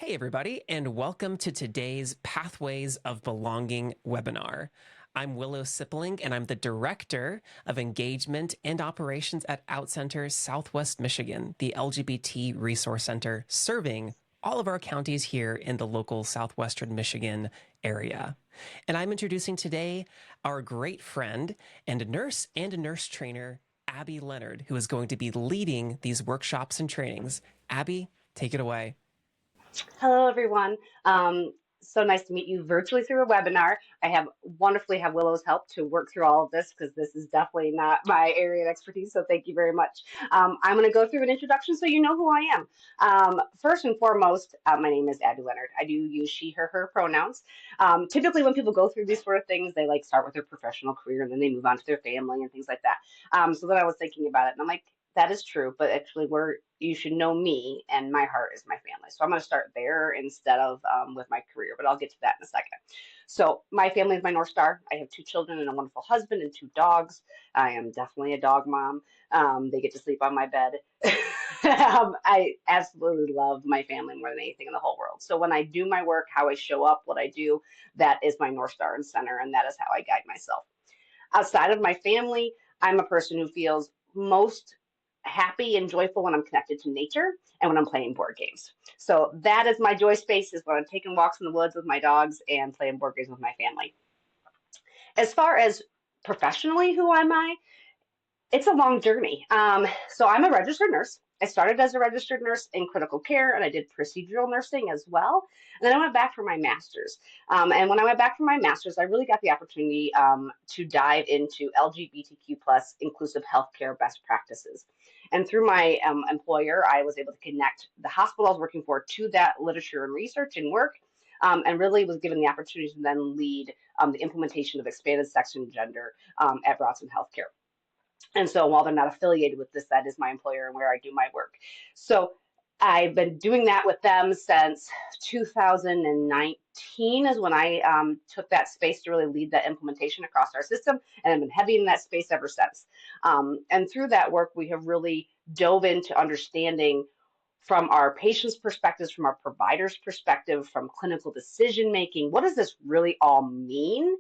Hey, everybody, and welcome to today's Pathways of Belonging webinar. I'm Willow Sipling, and I'm the Director of Engagement and Operations at OutCenter Southwest Michigan, the LGBT Resource Center, serving all of our counties here in the local Southwestern Michigan area. And I'm introducing today our great friend and a nurse trainer, Abby Leonard, who is going to be leading these workshops and trainings. Abby, take it away. Hello, everyone. So nice to meet you virtually through a webinar. I have wonderfully have Willow's help to work through all of this because this is definitely not my area of expertise. So thank you very much. I'm going to go through an introduction so you know who I am. First and foremost, my name is Abby Leonard. I do use she, her pronouns. Typically, when people go through these sort of things, they like start with their professional career and then they move on to their family and things like that. So then I was thinking about it and I'm like, that is true, but actually, where you should know me and my heart is my family. So I'm going to start there instead of with my career, but I'll get to that in a second. So my family is my North Star. I have two children and a wonderful husband and two dogs. I am definitely a dog mom. They get to sleep on my bed. I absolutely love my family more than anything in the whole world. So when I do my work, how I show up, what I do, that is my North Star and center, and that is how I guide myself. Outside of my family, I'm a person who feels most happy and joyful when I'm connected to nature and when I'm playing board games. So that is my joy space, is when I'm taking walks in the woods with my dogs and playing board games with my family. As far as professionally, who am I? It's a long journey. So I'm a registered nurse. I started as a registered nurse in critical care and I did procedural nursing as well. And then I went back for my master's. And when I went back for my master's, I really got the opportunity to dive into LGBTQ plus inclusive healthcare best practices. And through my employer, I was able to connect the hospital I was working for to that literature and research and work. And really was given the opportunity to then lead the implementation of expanded sex and gender at Bronson Healthcare. And so while they're not affiliated with this, that is my employer and where I do my work. So I've been doing that with them since 2019 is when I took that space to really lead that implementation across our system. And I've been heavy in that space ever since. And through that work, we have really dove into understanding from our patients' perspectives, from our providers' perspective, from clinical decision making, what does this really all mean?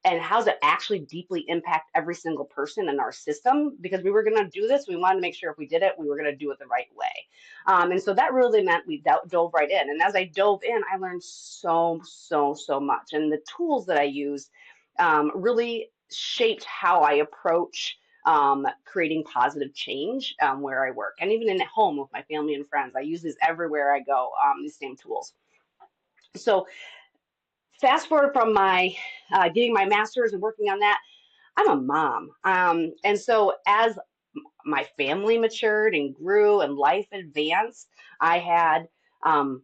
And how does it actually deeply impact every single person in our system? Because we were going to do this, we wanted to make sure if we did it, we were going to do it the right way. And so that really meant we dove right in. And as I dove in, I learned so much. And the tools that I used really shaped how I approach creating positive change where I work. And even in at home with my family and friends, I use these everywhere I go, these same tools. So fast forward from my getting my master's and working on that, I'm a mom. And so as my family matured and grew and life advanced, I had, um,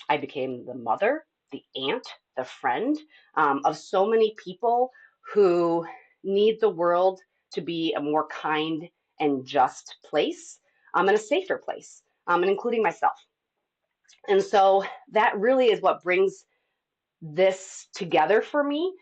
I became the mother, the aunt, the friend of so many people who need the world to be a more kind and just place and a safer place, and including myself. And so that really is what brings this together for me.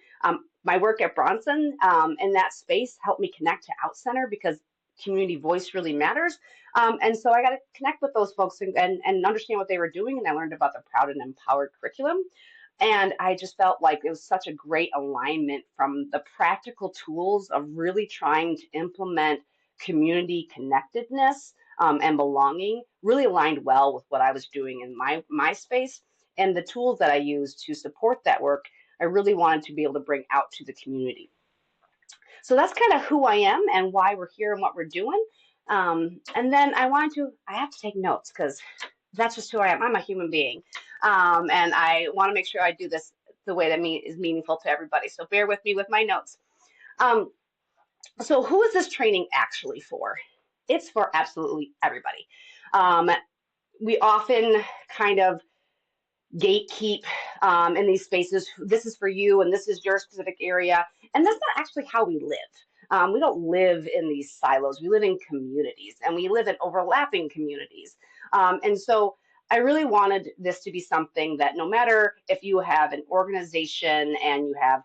My work at Bronson in that space helped me connect to OutCenter because community voice really matters. And so I got to connect with those folks and understand what they were doing. And I learned about the Proud and Empowered curriculum. And I just felt like it was such a great alignment from the practical tools of really trying to implement community connectedness and belonging, really aligned well with what I was doing in my space. And the tools that I use to support that work, I really wanted to be able to bring out to the community. So that's kind of who I am and why we're here and what we're doing. And then I have to take notes because that's just who I am. I'm a human being. And I want to make sure I do this the way that is meaningful to everybody. So bear with me with my notes. Um, so who is this training actually for? It's for absolutely everybody. Um, we often kind of gatekeep in these spaces. This is for you and this is your specific area. And that's not actually how we live. We don't live in these silos. We live in communities and we live in overlapping communities. And so I really wanted this to be something that no matter if you have an organization and you have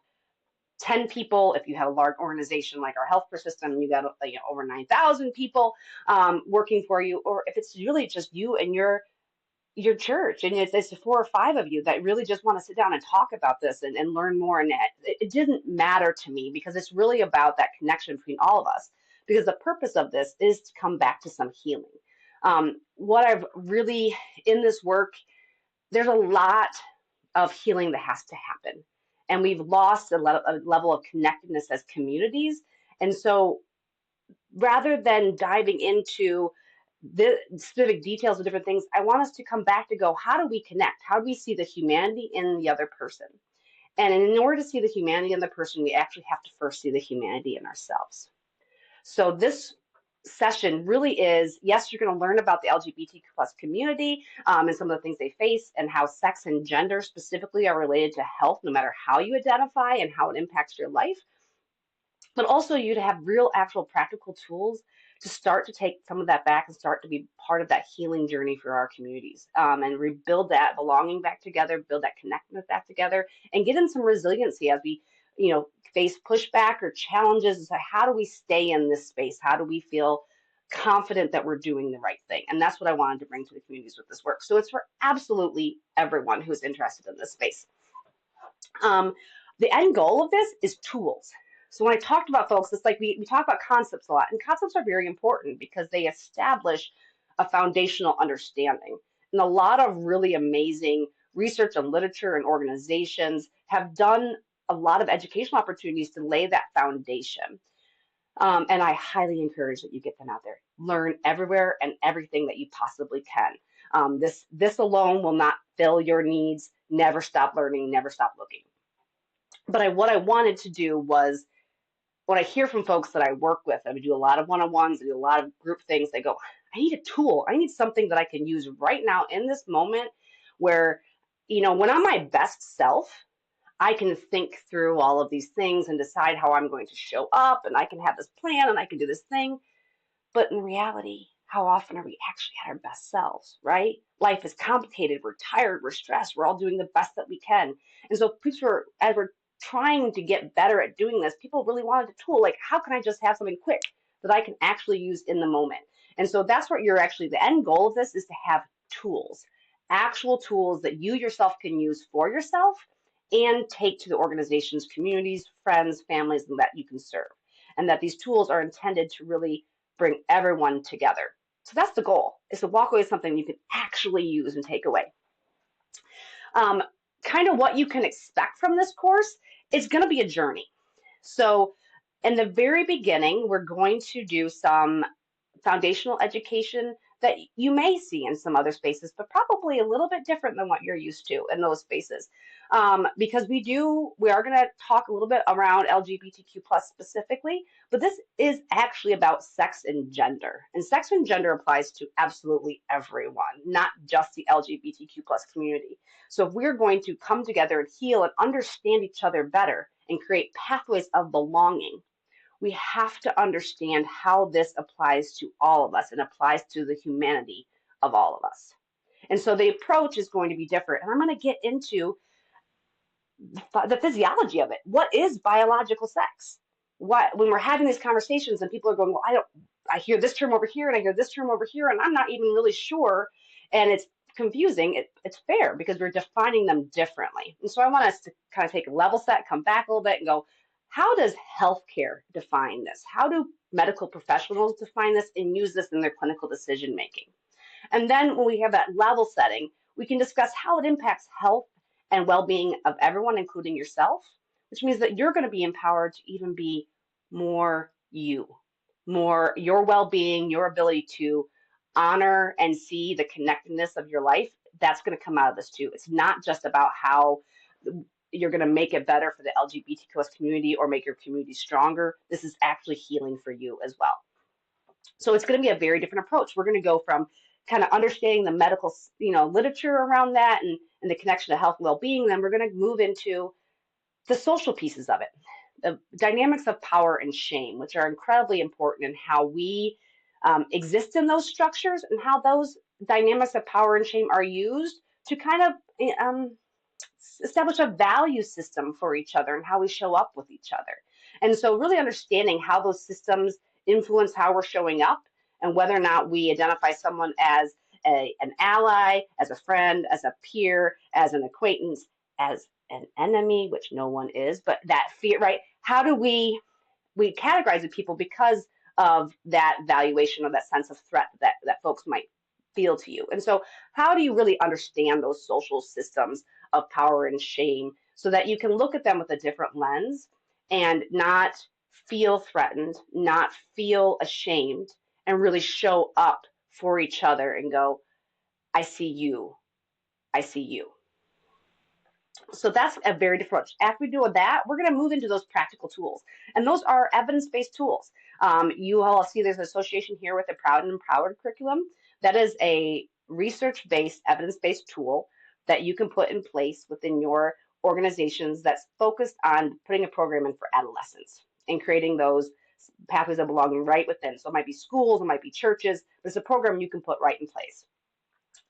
10 people, if you have a large organization like our healthcare system, you got over 9,000 people working for you, or if it's really just you and your church, and it's 4 or 5 of you that really just want to sit down and talk about this and learn more. And it didn't matter to me because it's really about that connection between all of us. Because the purpose of this is to come back to some healing. What I've really in this work, there's a lot of healing that has to happen, and we've lost a level of connectedness as communities. And so rather than diving into the specific details of different things, I want us to come back to go, how do we connect? How do we see the humanity in the other person? And in order to see the humanity in the person, we actually have to first see the humanity in ourselves. So this session really is, yes, you're going to learn about the LGBTQ plus community and some of the things they face and how sex and gender specifically are related to health, no matter how you identify and how it impacts your life, but also you to have real, actual, practical tools to start to take some of that back and start to be part of that healing journey for our communities, and rebuild that belonging back together, build that connectedness back together, and get in some resiliency as we, face pushback or challenges. So how do we stay in this space? How do we feel confident that we're doing the right thing? And that's what I wanted to bring to the communities with this work. So it's for absolutely everyone who's interested in this space. Um, the end goal of this is tools. So when I talked about folks, it's like we talk about concepts a lot, and concepts are very important because they establish a foundational understanding. And a lot of really amazing research and literature and organizations have done a lot of educational opportunities to lay that foundation. And I highly encourage that you get them out there. Learn everywhere and everything that you possibly can. This alone will not fill your needs. Never stop learning, never stop looking. But what I wanted to do was, when I hear from folks that I work with, I would do a lot of one-on-ones, I do a lot of group things. They go, I need a tool. I need something that I can use right now in this moment where, when I'm my best self, I can think through all of these things and decide how I'm going to show up, and I can have this plan and I can do this thing. But in reality, how often are we actually at our best selves, right? Life is complicated. We're tired. We're stressed. We're all doing the best that we can. And so, as we're trying to get better at doing this, people really wanted a tool. Like, how can I just have something quick that I can actually use in the moment? And so that's what the end goal of this is, to have tools, actual tools that you yourself can use for yourself and take to the organizations, communities, friends, families, and that you can serve. And that these tools are intended to really bring everyone together. So that's the goal, is to walk away with something you can actually use and take away. Kind of what you can expect from this course is going to be a journey. So in the very beginning, we're going to do some foundational education that you may see in some other spaces, but probably a little bit different than what you're used to in those spaces. Because we are going to talk a little bit around LGBTQ plus specifically, but this is actually about sex and gender. And sex and gender applies to absolutely everyone, not just the LGBTQ plus community. So if we're going to come together and heal and understand each other better and create pathways of belonging, we have to understand how this applies to all of us and applies to the humanity of all of us. And so the approach is going to be different. And I'm going to get into the physiology of it. What is biological sex? When we're having these conversations and people are going, well, I hear this term over here and I hear this term over here, and I'm not even really sure. And it's confusing. It's fair because we're defining them differently. And so I want us to kind of take a level set, come back a little bit and go, how does healthcare define this? How do medical professionals define this and use this in their clinical decision making? And then when we have that level setting, we can discuss how it impacts health and well-being of everyone, including yourself, which means that you're going to be empowered to even be more you, more your well-being, your ability to honor and see the connectedness of your life. That's going to come out of this too. It's not just about how you're going to make it better for the LGBTQ community or make your community stronger. This is actually healing for you as well. So it's going to be a very different approach. We're going to go from kind of understanding the medical, literature around that and the connection to health and well-being. Then we're going to move into the social pieces of it, the dynamics of power and shame, which are incredibly important in how we exist in those structures and how those dynamics of power and shame are used to kind of establish a value system for each other and how we show up with each other. And so really understanding how those systems influence how we're showing up and whether or not we identify someone as an ally, as a friend, as a peer, as an acquaintance, as an enemy, which no one is, but that fear, right? How do we categorize the people because of that valuation or that sense of threat that folks might feel to you. And so how do you really understand those social systems of power and shame so that you can look at them with a different lens and not feel threatened, not feel ashamed, and really show up for each other and go, I see you, I see you. So that's a very different approach. After we do that, we're going to move into those practical tools. And those are evidence-based tools. You all see there's an association here with the Proud and Empowered curriculum. That is a research-based, evidence-based tool that you can put in place within your organizations that's focused on putting a program in for adolescents and creating those pathways of belonging right within. So it might be schools, it might be churches, but it's a program you can put right in place.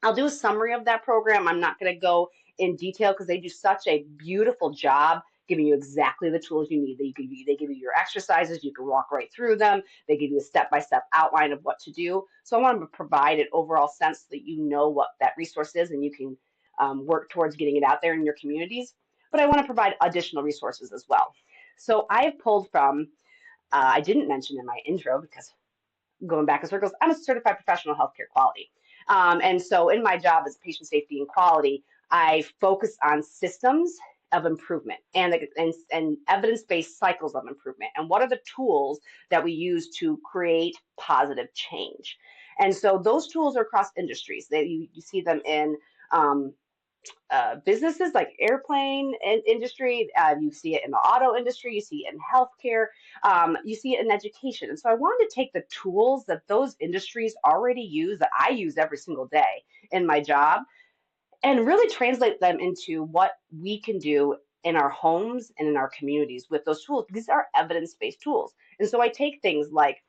I'll do a summary of that program. I'm not going to go in detail because they do such a beautiful job giving you exactly the tools you need. They give you your exercises. You can walk right through them. They give you a step-by-step outline of what to do. So I want to provide an overall sense so that you know what that resource is and you can work towards getting it out there in your communities. But I want to provide additional resources as well. So I've pulled from, I didn't mention in my intro because going back in circles, I'm a certified professional healthcare quality. And so in my job as patient safety and quality, I focus on systems of improvement and evidence-based cycles of improvement. And what are the tools that we use to create positive change? And so those tools are across industries. You see them in businesses like airplane industry, you see it in the auto industry, you see it in healthcare, you see it in education. And so I wanted to take the tools that those industries already use, that I use every single day in my job, and really translate them into what we can do in our homes and in our communities with those tools. These are evidence-based tools. And so I take things like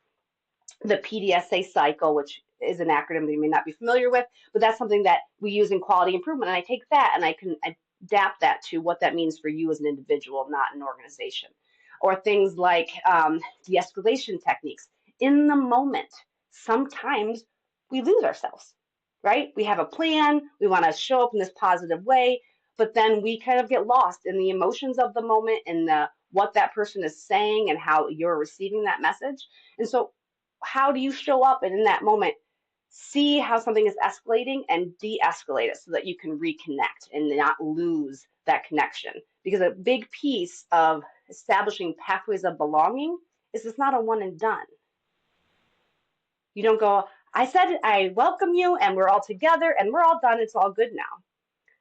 the PDSA cycle, which is an acronym that you may not be familiar with, but that's something that we use in quality improvement. And I take that and I can adapt that to what that means for you as an individual, not an organization. Or things like de-escalation techniques. In the moment, sometimes we lose ourselves, right? We have a plan, we want to show up in this positive way, but then we kind of get lost in the emotions of the moment and what that person is saying and how you're receiving that message. And so how do you show up and in that moment see how something is escalating and de-escalate it so that you can reconnect and not lose that connection? Because a big piece of establishing pathways of belonging is it's not a one and done. You don't go, I said I welcome you and we're all together and we're all done, it's all good now.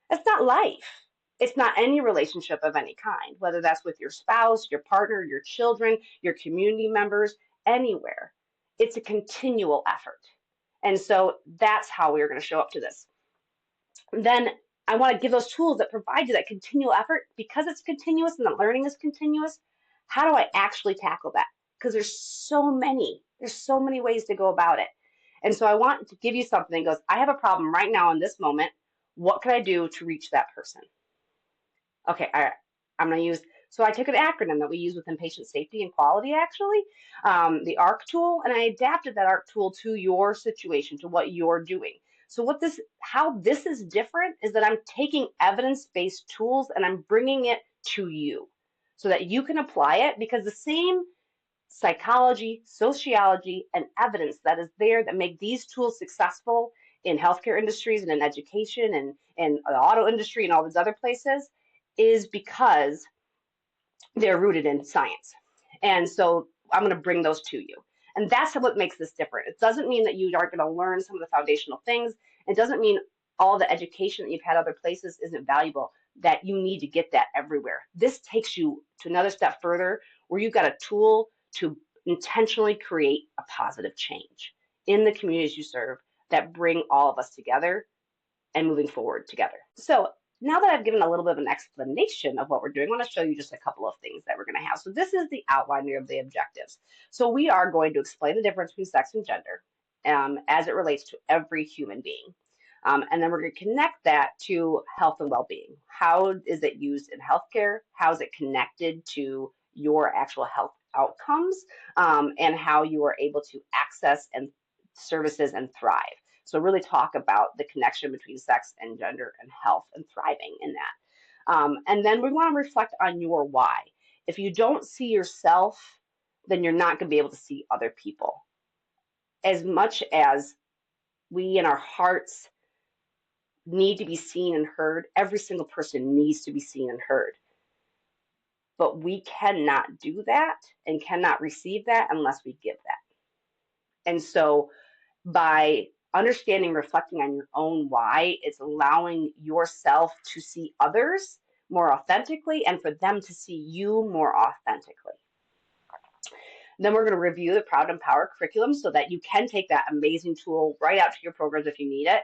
That's not life. It's not any relationship of any kind, whether that's with your spouse, your partner, your children, your community members, anywhere. It's a continual effort. And so that's how we're going to show up to this. Then I want to give those tools that provide you that continual effort because it's continuous and the learning is continuous. How do I actually tackle that? Because there's so many ways to go about it. And so I want to give you something that goes, I have a problem right now in this moment. What can I do to reach that person? Okay, I'm going to use, so I took an acronym that we use within patient safety and quality, actually, the ARC tool, and I adapted that ARC tool to your situation, to what you're doing. So how this is different is that I'm taking evidence-based tools and I'm bringing it to you so that you can apply it, because the same psychology, sociology, and evidence that is there that make these tools successful in healthcare industries and in education and the auto industry and all these other places is because they're rooted in science. And so I'm going to bring those to you. And that's what makes this different. It doesn't mean that you aren't going to learn some of the foundational things. It doesn't mean all the education that you've had other places isn't valuable, that you need to get that everywhere. This takes you to another step further where you've got a tool to intentionally create a positive change in the communities you serve that bring all of us together and moving forward together. So now that I've given a little bit of an explanation of what we're doing, I want to show you just a couple of things that we're going to have. So this is the outline of the objectives. So we are going to explain the difference between sex and gender as it relates to every human being. And then we're going to connect that to health and well-being. How is it used in healthcare? How is it connected to your actual health outcomes, and how you are able to access and services and thrive? So really talk about the connection between sex and gender and health and thriving in that. And then we want to reflect on your why. If you don't see yourself, then you're not going to be able to see other people. As much as we in our hearts need to be seen and heard, every single person needs to be seen and heard. But we cannot do that and cannot receive that unless we give that. And so by understanding, reflecting on your own why, it's allowing yourself to see others more authentically and for them to see you more authentically. Then we're going to review the Proud and Empower curriculum so that you can take that amazing tool right out to your programs if you need it.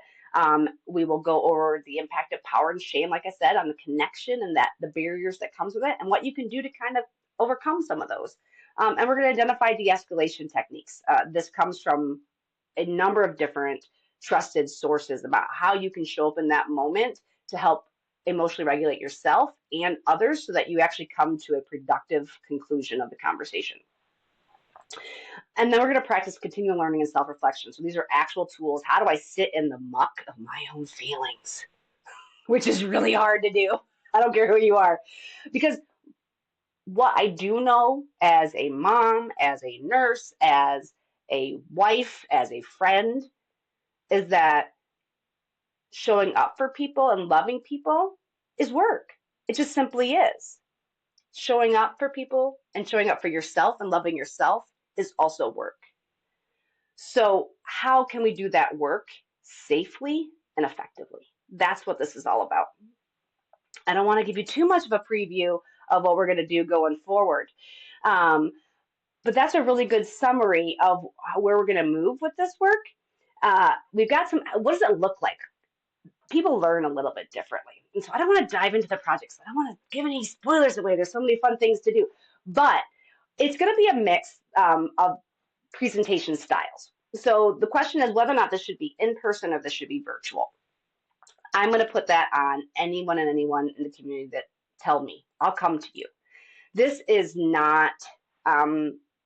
We will go over the impact of power and shame, like I said, on the connection and that the barriers that comes with it and what you can do to kind of overcome some of those. And we're going to identify de-escalation techniques. This comes from a number of different trusted sources about how you can show up in that moment to help emotionally regulate yourself and others so that you actually come to a productive conclusion of the conversation. And then we're going to practice continual learning and self-reflection. So these are actual tools. How do I sit in the muck of my own feelings? Which is really hard to do. I don't care who you are. Because what I do know as a mom, as a nurse, as a wife, as a friend, is that showing up for people and loving people is work. It just simply is. Showing up for people and showing up for yourself and loving yourself is also work. So how can we do that work safely and effectively? That's what this is all about. I don't want to give you too much of a preview of what we're going to do going forward. But that's a really good summary of where we're going to move with this work. We've got what does it look like? People learn a little bit differently. And so I don't want to dive into the projects. I don't want to give any spoilers away. There's so many fun things to do. But it's going to be a mix of presentation styles. So the question is whether or not this should be in person or this should be virtual. I'm going to put that on anyone and anyone in the community that tell me. I'll come to you. This is not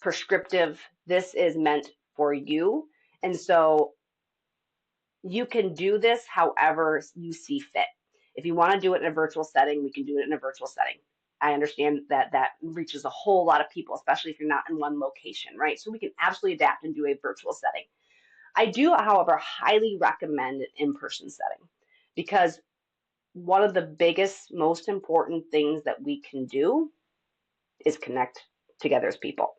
prescriptive. This is meant for you. And so you can do this however you see fit. If you want to do it in a virtual setting, we can do it in a virtual setting. I understand that that reaches a whole lot of people, especially if you're not in one location, right? So we can absolutely adapt and do a virtual setting. I do, however, highly recommend an in-person setting because one of the biggest, most important things that we can do is connect together as people.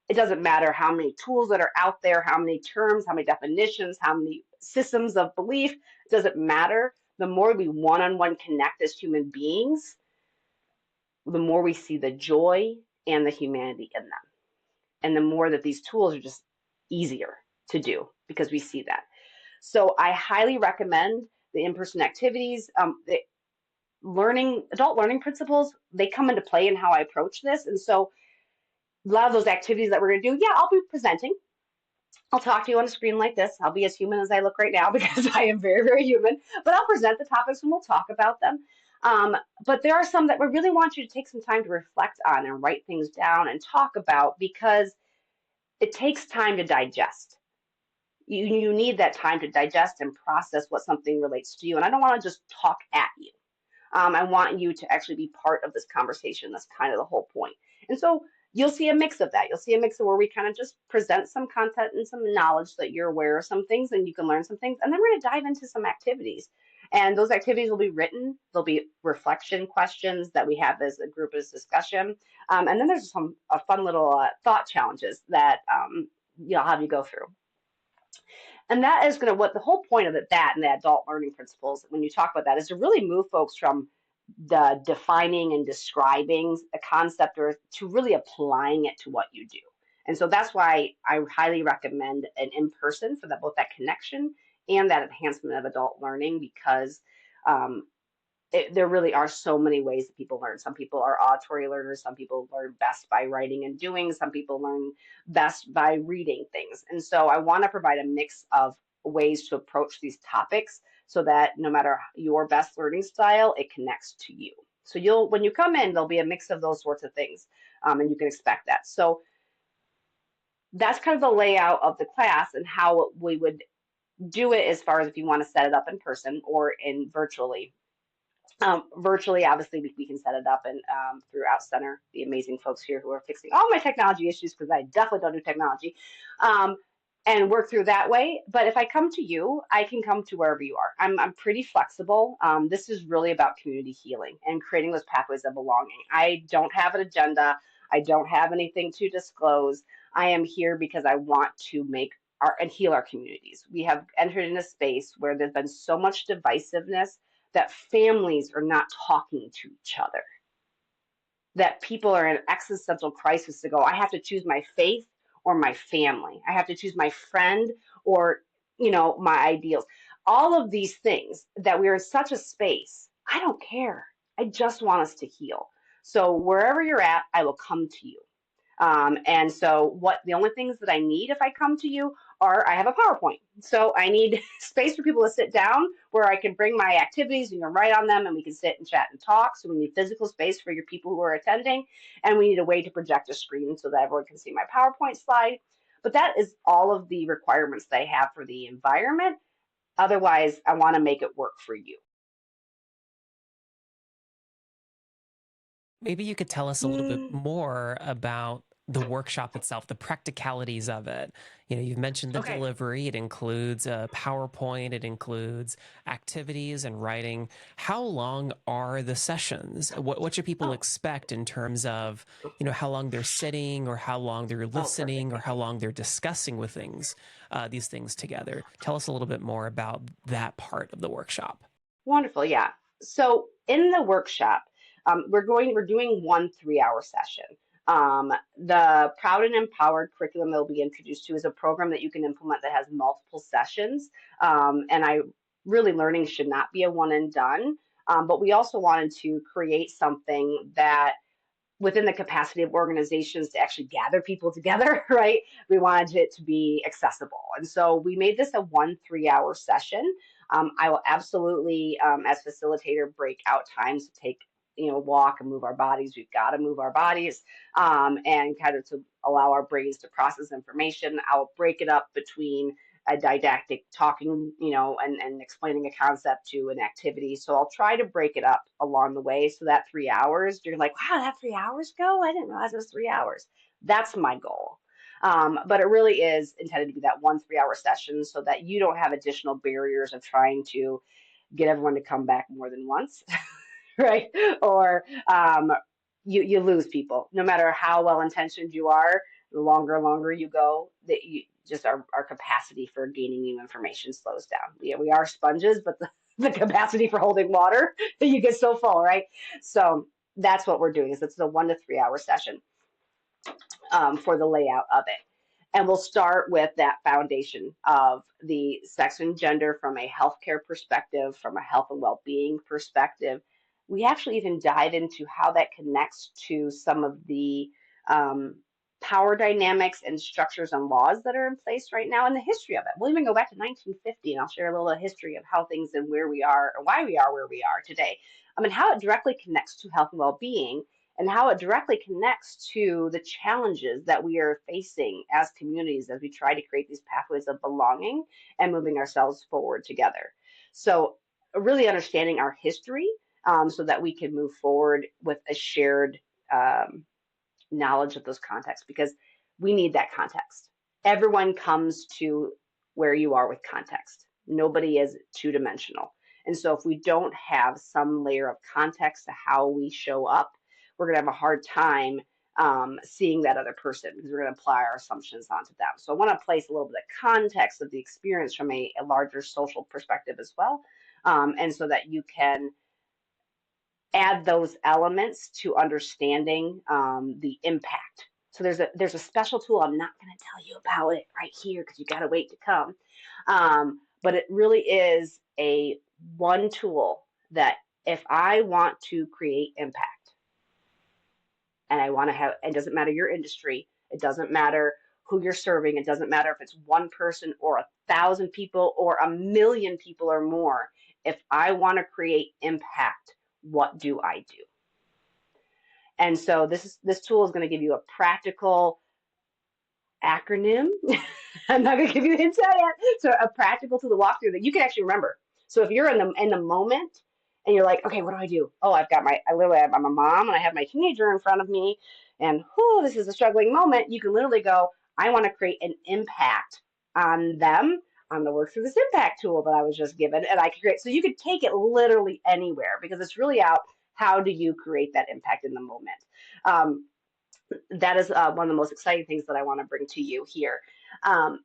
It doesn't matter how many tools that are out there, how many terms, how many definitions, how many systems of belief. It doesn't matter. The more we one-on-one connect as human beings, the more we see the joy and the humanity in them. And the more that these tools are just easier to do because we see that. So I highly recommend the in-person activities. Adult learning principles, they come into play in how I approach this. And so a lot of those activities that we're going to do, I'll be presenting. I'll talk to you on a screen like this. I'll be as human as I look right now because I am very, very human. But I'll present the topics and we'll talk about them. But there are some that we really want you to take some time to reflect on and write things down and talk about because it takes time to digest. You need that time to digest and process what something relates to you. And I don't want to just talk at you. I want you to actually be part of this conversation. That's kind of the whole point. And so you'll see a mix of that. You'll see a mix of where we kind of just present some content and some knowledge so that you're aware of some things and you can learn some things. And then we're going to dive into some activities. And those activities will be written. There'll be reflection questions that we have as a group as discussion. And then there's some fun little thought challenges that I'll have you go through. And that is going to, what the whole point of that and the adult learning principles, when you talk about that, is to really move folks from the defining and describing a concept or to really applying it to what you do. And so that's why I highly recommend an in-person for both that connection and that enhancement of adult learning because there really are so many ways that people learn. Some people are auditory learners. Some people learn best by writing and doing. Some people learn best by reading things. And so I want to provide a mix of ways to approach these topics so that no matter your best learning style, it connects to you. So when you come in, there'll be a mix of those sorts of things, and you can expect that. So that's kind of the layout of the class and how we would do it as far as if you want to set it up in person or in virtually. Virtually, obviously, we can set it up and through OutCenter, the amazing folks here who are fixing all my technology issues because I definitely don't do technology, um, and work through that way. But if I come to you, I can come to wherever you are. I'm pretty flexible. This is really about community healing and creating those pathways of belonging. I don't have an agenda. I don't have anything to disclose. I am here because I want to make our and heal our communities. We have entered in a space where there's been so much divisiveness that families are not talking to each other, that people are in existential crisis to go, I have to choose my faith or my family. I have to choose my friend or, my ideals. All of these things that we're in such a space, I don't care. I just want us to heal. So wherever you're at, I will come to you. And so what the only things that I need if I come to you are I have a PowerPoint. So I need space for people to sit down where I can bring my activities and you can write on them and we can sit and chat and talk. So we need physical space for your people who are attending. And we need a way to project a screen so that everyone can see my PowerPoint slide. But that is all of the requirements that I have for the environment. Otherwise, I want to make it work for you. Maybe you could tell us a little bit Mm, more about the workshop itself, the practicalities of it. You've mentioned the okay. delivery. It includes a PowerPoint, it includes activities and writing. How long are the sessions? What should people Oh, expect in terms of, how long they're sitting or how long they're oh, listening perfect. or how long they're discussing with these things together? Tell us a little bit more about that part of the workshop. Wonderful, yeah. So in the workshop, we're doing 1 3-hour session. The Proud and Empowered curriculum that will be introduced to is a program that you can implement that has multiple sessions. And I really learning should not be a one and done. But we also wanted to create something that within the capacity of organizations to actually gather people together, right? We wanted it to be accessible. And so we made this a 1 3-hour session. I will absolutely, as facilitator, break out times to take, walk and move our bodies. We've got to move our bodies and kind of to allow our brains to process information. I'll break it up between a didactic talking, and explaining a concept to an activity. So I'll try to break it up along the way so that 3 hours, you're like, wow, that 3 hours go? I didn't realize it was 3 hours. That's my goal. But it really is intended to be that 1 3-hour session so that you don't have additional barriers of trying to get everyone to come back more than once, right? Or you lose people. No matter how well intentioned you are, the longer you go, that you just our capacity for gaining new information slows down. Yeah, we are sponges, but the capacity for holding water, you get so full, right? So that's what we're doing. Is it's a 1 to 3 hour session for the layout of it. And we'll start with that foundation of the sex and gender from a healthcare perspective, from a health and well-being perspective. We actually even dive into how that connects to some of the um, power dynamics and structures and laws that are in place right now and the history of it. We'll even go back to 1950 and I'll share a little history of how things and where we are or why we are where we are today. And how it directly connects to health and well-being and how it directly connects to the challenges that we are facing as communities as we try to create these pathways of belonging and moving ourselves forward together. So, really understanding our history so that we can move forward with a shared um, knowledge of those contexts because we need that context. Everyone comes to where you are with context. Nobody is two dimensional. And so if we don't have some layer of context to how we show up, we're going to have a hard time seeing that other person because we're going to apply our assumptions onto them. So I want to place a little bit of context of the experience from a larger social perspective as well. And so that you can add those elements to understanding the impact. So there's a special tool. I'm not going to tell you about it right here because you got to wait to come. But it really is a one tool that if I want to create impact and I want to have, it doesn't matter your industry, it doesn't matter who you're serving, it doesn't matter if it's one person or 1,000 people or 1 million people or more. If I want to create impact, what do I do? And so this tool is going to give you a practical acronym I'm not going to give you the insight yet. So a practical tool to walk through that you can actually remember. So if you're in the moment and you're like, okay, what do I do? Oh, I'm a mom and I have my teenager in front of me, and whoo, this is a struggling moment. You can literally go, I want to create an impact on them. I'm going to work through this impact tool that I was just given, and I can create. So you could take it literally anywhere because it's really out. How do you create that impact in the moment? Um, that is one of the most exciting things that I want to bring to you here. Um,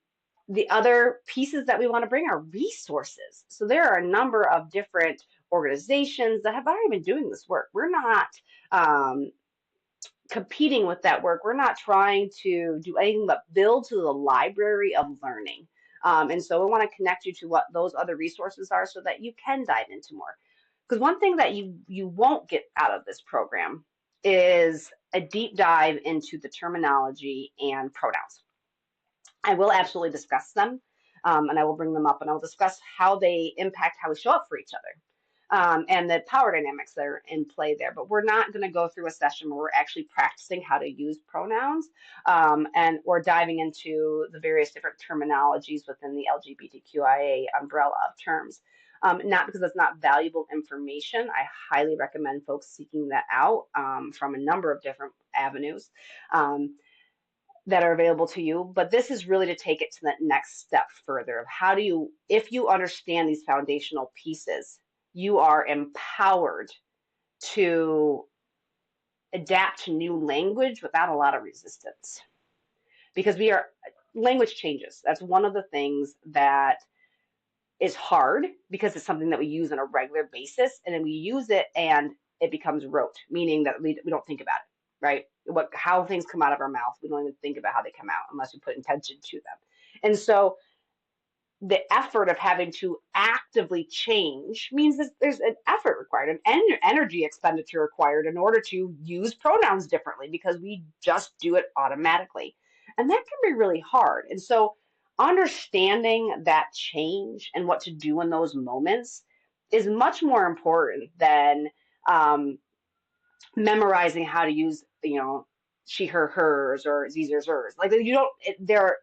the other pieces that we want to bring are resources. So there are a number of different organizations that have already been doing this work. We're not um, competing with that work. We're not trying to do anything but build to the library of learning. And so we want to connect you to what those other resources are so that you can dive into more. Because one thing that you won't get out of this program is a deep dive into the terminology and pronouns. I will absolutely discuss them, and I will bring them up, and I'll discuss how they impact how we show up for each other, and the power dynamics that are in play there. But we're not going to go through a session where we're actually practicing how to use pronouns, and or diving into the various different terminologies within the LGBTQIA umbrella of terms. Not because it's not valuable information. I highly recommend folks seeking that out from a number of different avenues. That are available to you, but this is really to take it to that next step further of how do you, if you understand these foundational pieces, you are empowered to adapt to new language without a lot of resistance. Because language changes. That's one of the things that is hard because it's something that we use on a regular basis, and then we use it and it becomes rote, meaning that we don't think about it, right? How things come out of our mouth, we don't even think about how they come out unless we put intention to them. And so the effort of having to actively change means that there's an effort required, an energy expenditure required in order to use pronouns differently because we just do it automatically. And that can be really hard. And so understanding that change and what to do in those moments is much more important than um, memorizing how to use, she, her, hers, or these, hers. Like you don't, there are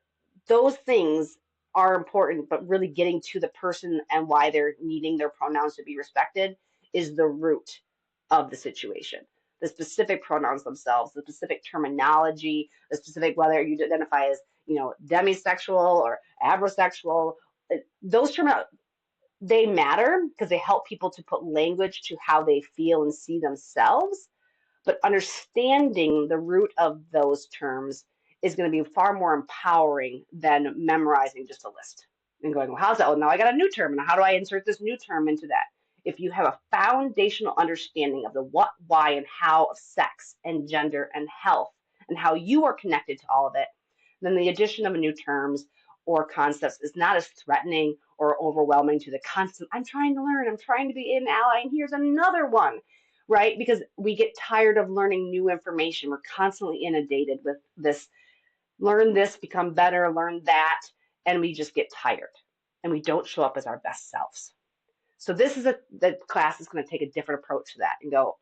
those things are important, but really getting to the person and why they're needing their pronouns to be respected is the root of the situation. The specific pronouns themselves, the specific terminology, the specific whether you identify as, demisexual or abrosexual, those terms they matter because they help people to put language to how they feel and see themselves. But understanding the root of those terms is going to be far more empowering than memorizing just a list and going, well, how's that? Well, now I got a new term, and how do I insert this new term into that? If you have a foundational understanding of the what, why, and how of sex and gender and health and how you are connected to all of it, then the addition of new terms or concepts is not as threatening or overwhelming to the constant, I'm trying to learn, I'm trying to be an ally, and here's another one, right? Because we get tired of learning new information. We're constantly inundated with this, learn this, become better, learn that, and we just get tired and we don't show up as our best selves. So the class is going to take a different approach to that and go,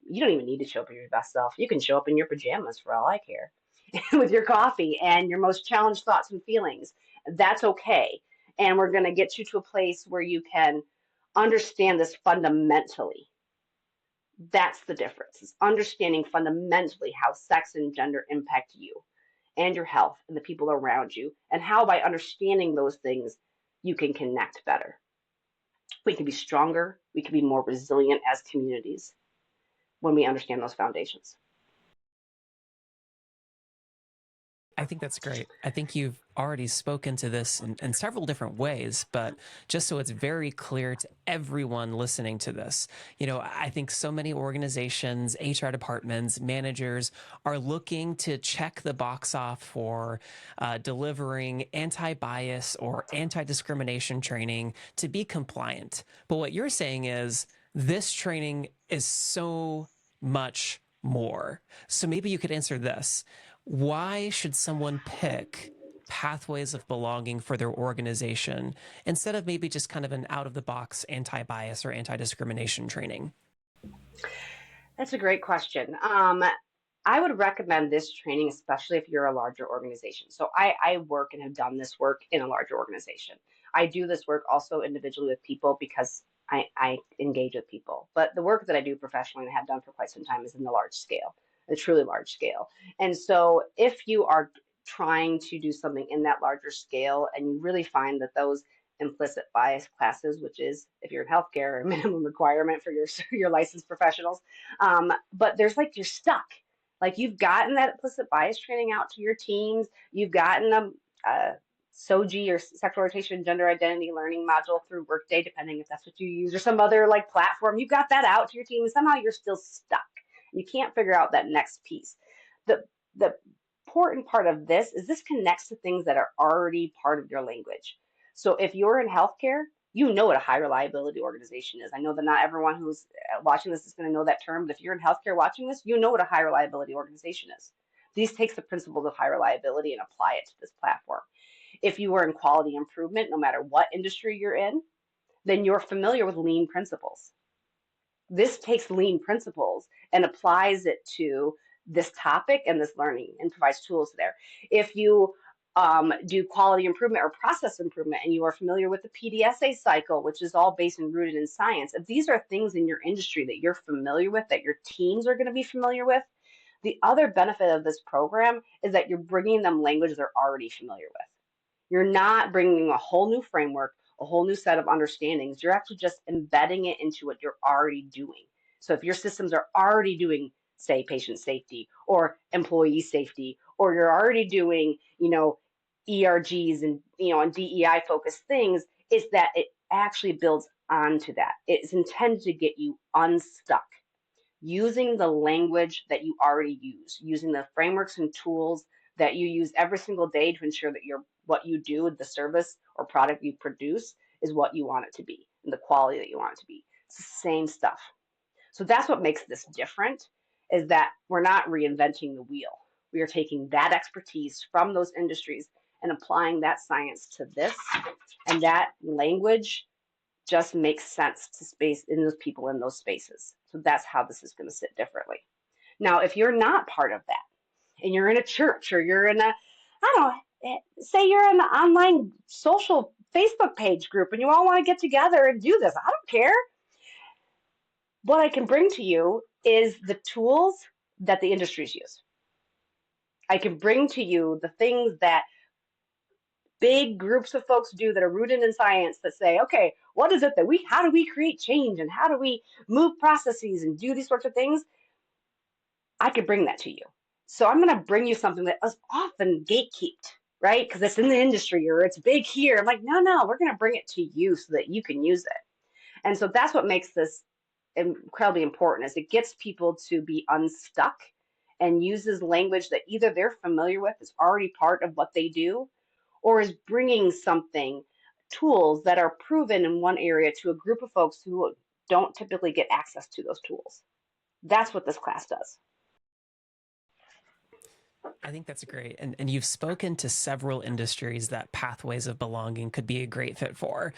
you don't even need to show up as your best self. You can show up in your pajamas for all I care with your coffee and your most challenged thoughts and feelings. That's okay. And we're going to get you to a place where you can understand this fundamentally. That's the difference, is understanding fundamentally how sex and gender impact you and your health and the people around you, and how by understanding those things, you can connect better. We can be stronger, we can be more resilient as communities when we understand those foundations. I think that's great. I think you've already spoken to this in several different ways, but just so it's very clear to everyone listening to this, I think so many organizations, HR departments, managers are looking to check the box off for delivering anti-bias or anti-discrimination training to be compliant. But what you're saying is this training is so much more. So maybe you could answer this. Why should someone pick pathways of belonging for their organization instead of maybe just kind of an out-of-the-box anti-bias or anti-discrimination training? That's a great question. I would recommend this training, especially if you're a larger organization. So I work and have done this work in a larger organization. I do this work also individually with people because I engage with people. But the work that I do professionally and have done for quite some time is in the large scale, the truly large scale. And so if you are trying to do something in that larger scale and you really find that those implicit bias classes, which is if you're in healthcare, a minimum requirement for your licensed professionals, but there's like you're stuck, like you've gotten that implicit bias training out to your teams. You've gotten a SOGI or sexual orientation and gender identity learning module through Workday, depending if that's what you use, or some other like platform. You've got that out to your team, and somehow you're still stuck. You can't figure out that next piece. The the important part of this connects to things that are already part of your language. So if you're in healthcare, you know what a high reliability organization is. I know that not everyone who's watching this is going to know that term, but if you're in healthcare watching this, you know what a high reliability organization is. These takes the principles of high reliability and apply it to this platform. If you are in quality improvement, no matter what industry you're in, then you're familiar with lean principles. This takes lean principles and applies it to this topic and this learning and provides tools there. If you do quality improvement or process improvement and you are familiar with the PDSA cycle, which is all based and rooted in science, if these are things in your industry that you're familiar with, that your teams are going to be familiar with, the other benefit of this program is that you're bringing them language they're already familiar with. You're not bringing a whole new framework, a whole new set of understandings. You're actually just embedding it into what you're already doing. So if your systems are already doing, say, patient safety or employee safety, or you're already doing, ERGs and and DEI focused things, is that it actually builds onto that. It's intended to get you unstuck using the language that you already use, using the frameworks and tools that you use every single day to ensure that what you do, the service or product you produce, is what you want it to be and the quality that you want it to be. It's the same stuff. So that's what makes this different, is that we're not reinventing the wheel. We are taking that expertise from those industries and applying that science to this, and that language just makes sense to space in those people in those spaces. So that's how this is going to sit differently. Now, if you're not part of that and you're in a church or you're in I don't know, say you're in an online social Facebook page group and you all want to get together and do this, I don't care. What I can bring to you is the tools that the industries use. I can bring to you the things that big groups of folks do that are rooted in science that say, okay, what is it that how do we create change and how do we move processes and do these sorts of things? I could bring that to you. So I'm going to bring you something that is often gatekept, right? Because it's in the industry or it's big here. I'm like, no, we're going to bring it to you so that you can use it. And so that's what makes this incredibly important, is it gets people to be unstuck and uses language that either they're familiar with, is already part of what they do, or is bringing something, tools that are proven in one area to a group of folks who don't typically get access to those tools. That's what this class does. I think that's great. And you've spoken to several industries that pathways of belonging could be a great fit for.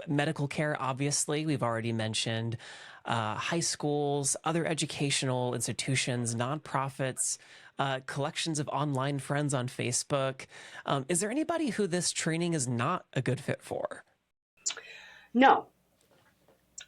Medical care, obviously, we've already mentioned, high schools, other educational institutions, nonprofits, collections of online friends on Facebook. Is there anybody who this training is not a good fit for? No,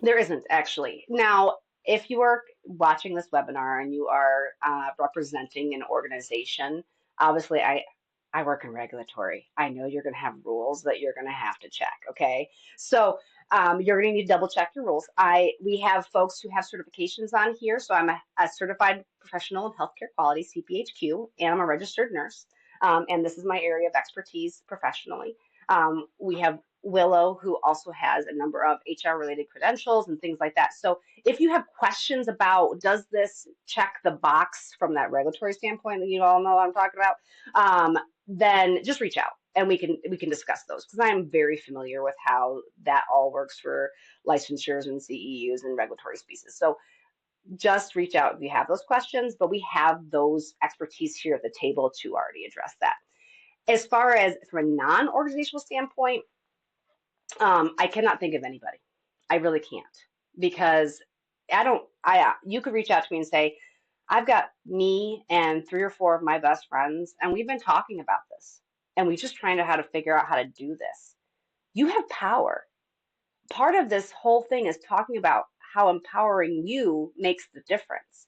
there isn't actually. Now, if you are watching this webinar and you are representing an organization, obviously I work in regulatory. I know you're going to have rules that you're going to have to check. Okay, so you're going to need to double check your rules. We have folks who have certifications on here. So I'm a certified professional in healthcare quality, CPHQ, and I'm a registered nurse. And this is my area of expertise professionally. We have Willow, who also has a number of HR related credentials and things like that. So if you have questions about, does this check the box from that regulatory standpoint that you all know what I'm talking about, then just reach out and we can discuss those, because I am very familiar with how that all works for licensures and CEUs and regulatory species. So just reach out if you have those questions, but we have those expertise here at the table to already address that. As far as from a non-organizational standpoint, I cannot think of anybody. I really can't, because you could reach out to me and say, I've got me and 3 or 4 of my best friends, and we've been talking about this. And we just trying to how to figure out how to do this. You have power. Part of this whole thing is talking about how empowering you makes the difference.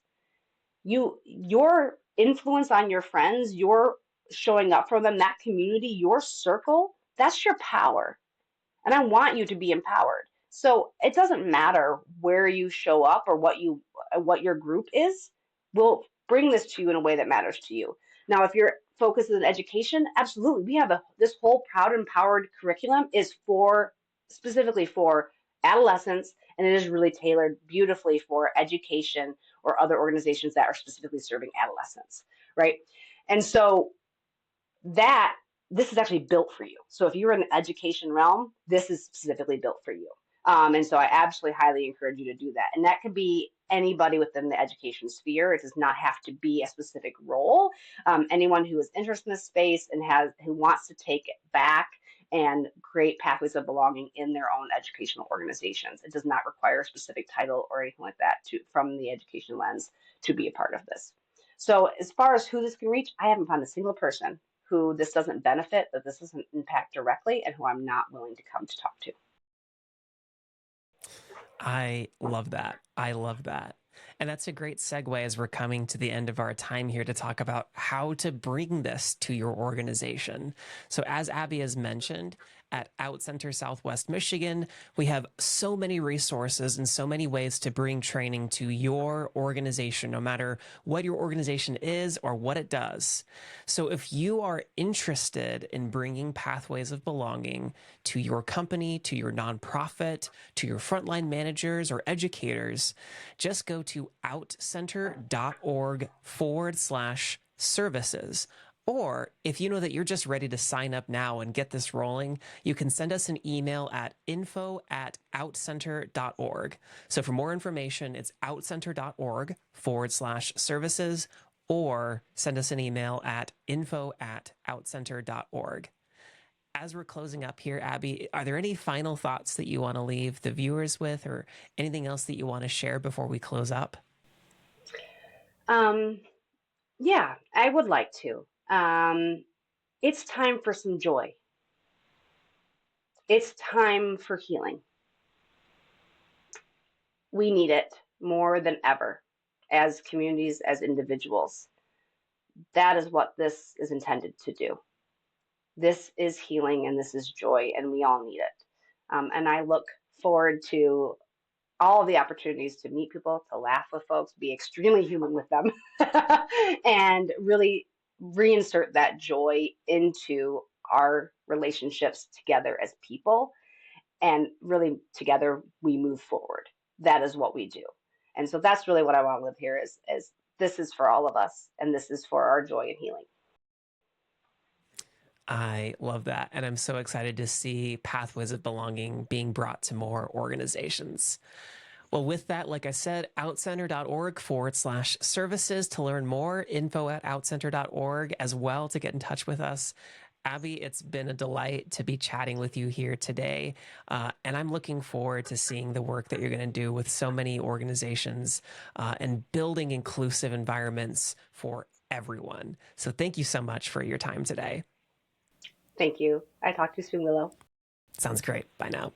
Your influence on your friends, your showing up for them, that community, your circle, that's your power. And I want you to be empowered. So it doesn't matter where you show up or what your group is. We'll bring this to you in a way that matters to you. Now, if your focus is in education, absolutely, we have this whole Proud Empowered curriculum is for specifically for adolescents, and it is really tailored beautifully for education or other organizations that are specifically serving adolescents, right? And so that this is actually built for you. So if you're in the education realm, this is specifically built for you. And so I absolutely highly encourage you to do that. And that could be anybody within the education sphere. It does not have to be a specific role. Anyone who is interested in this space and who wants to take it back and create pathways of belonging in their own educational organizations. It does not require a specific title or anything like that from the education lens to be a part of this. So as far as who this can reach, I haven't found a single person who this doesn't benefit, that this doesn't impact directly, and who I'm not willing to come to talk to. I love that. I love that. And that's a great segue as we're coming to the end of our time here to talk about how to bring this to your organization. So, as Abby has mentioned, at OutCenter Southwest Michigan, we have so many resources and so many ways to bring training to your organization, no matter what your organization is or what it does. So if you are interested in bringing pathways of belonging to your company, to your nonprofit, to your frontline managers or educators, just go to outcenter.org/services. Or if you know that you're just ready to sign up now and get this rolling, you can send us an email at info@outcenter.org. So for more information, it's outcenter.org/services, or send us an email at info@outcenter.org. As we're closing up here, Abby, are there any final thoughts that you want to leave the viewers with, or anything else that you want to share before we close up? Yeah, I would like to. It's time for some joy. It's time for healing. We need it more than ever as communities, as individuals. That is what this is intended to do. This is healing and this is joy, and we all need it. And I look forward to all of the opportunities to meet people, to laugh with folks, be extremely human with them, and really reinsert that joy into our relationships together as people. And really, together, we move forward. That is what we do. And so that's really what I want to live here is this is for all of us, and this is for our joy and healing. I love that. And I'm so excited to see pathways of belonging being brought to more organizations. Well, with that, like I said, outcenter.org/services to learn more, info@outcenter.org as well to get in touch with us. Abby, it's been a delight to be chatting with you here today. And I'm looking forward to seeing the work that you're going to do with so many organizations and building inclusive environments for everyone. So thank you so much for your time today. Thank you. I talked to you soon, Willow. Sounds great. Bye now.